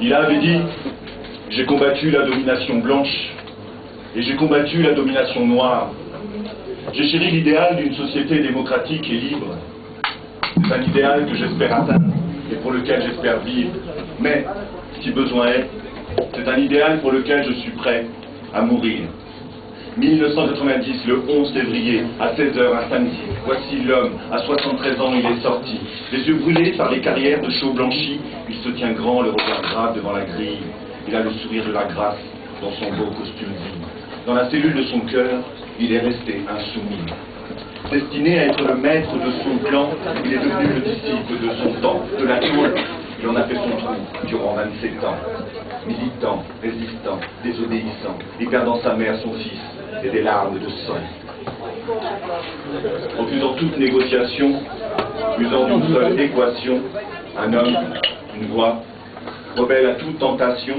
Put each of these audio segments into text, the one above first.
Il avait dit: j'ai combattu la domination blanche et j'ai combattu la domination noire. J'ai chéri l'idéal d'une société démocratique et libre. C'est un idéal que j'espère atteindre et pour lequel j'espère vivre. Mais, si besoin est, c'est un idéal pour lequel je suis prêt à mourir. 1990, le 11 février, à 16h, un samedi, voici l'homme, à 73 ans, il est sorti. Les yeux brûlés par les carrières de chaux blanchis, il se tient grand, le regard grave devant la grille. Il a le sourire de la grâce dans son beau costume gris. Dans la cellule de son cœur, il est resté insoumis. Destiné à être le maître de son clan, il est devenu le disciple de son temps, de la tour. Il en a fait son trou durant 27 ans. Militant, résistant, désobéissant, y perdant sa mère, son fils, et des larmes de sang. Refusant toute négociation, usant d'une seule équation, un homme, une voix, rebelle à toute tentation,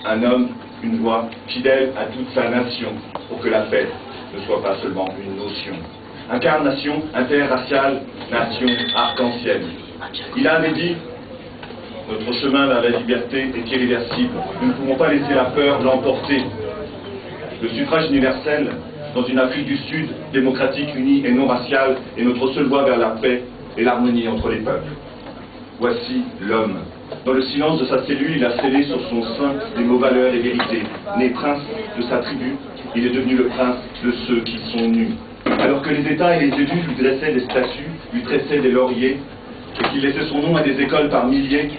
un homme, une voix, fidèle à toute sa nation, pour que la fête ne soit pas seulement une notion. Incarnation interraciale, nation arc-en-ciel. Il avait dit: notre chemin vers la liberté est irréversible. Nous ne pouvons pas laisser la peur l'emporter. Le suffrage universel, dans une Afrique du Sud, démocratique, unie et non raciale, est notre seule voie vers la paix et l'harmonie entre les peuples. Voici l'homme. Dans le silence de sa cellule, il a scellé sur son sein des mots, valeurs et vérités. Né prince de sa tribu, il est devenu le prince de ceux qui sont nus. Alors que les États et les élus lui dressaient des statues, lui tressaient des lauriers, et qu'il laissait son nom à des écoles par milliers,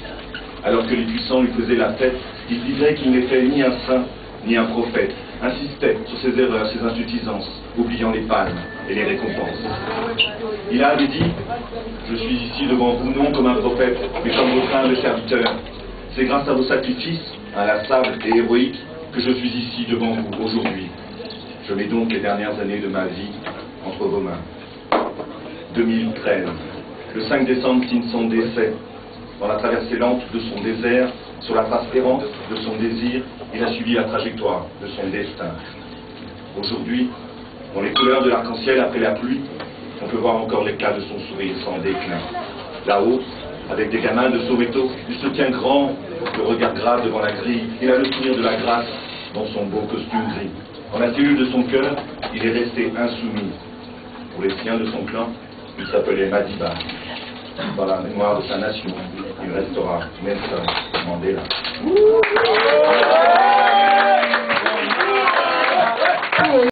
alors que les puissants lui faisaient la fête, il disait qu'il n'était ni un saint, ni un prophète, insistait sur ses erreurs, ses insuffisances, oubliant les palmes et les récompenses. Il avait dit: je suis ici devant vous non comme un prophète, mais comme votre humble serviteur. C'est grâce à vos sacrifices, inlassables et héroïques, que je suis ici devant vous aujourd'hui. Je mets donc les dernières années de ma vie entre vos mains. 2013. Le 5 décembre signe son décès. Dans la traversée lente de son désert, sur la trace errante de son désir, il a suivi la trajectoire de son destin. Aujourd'hui, dans les couleurs de l'arc-en-ciel après la pluie, on peut voir encore l'éclat de son sourire sans déclin. Là-haut, avec des gamins de Soweto, il se tient grand, le regard grave devant la grille. Il a le sourire de la grâce dans son beau costume gris. Dans la cellule de son cœur, il est resté insoumis. Pour les siens de son clan, il s'appelait Madiba. Dans la mémoire de sa nation, il restera Nelson Mandela.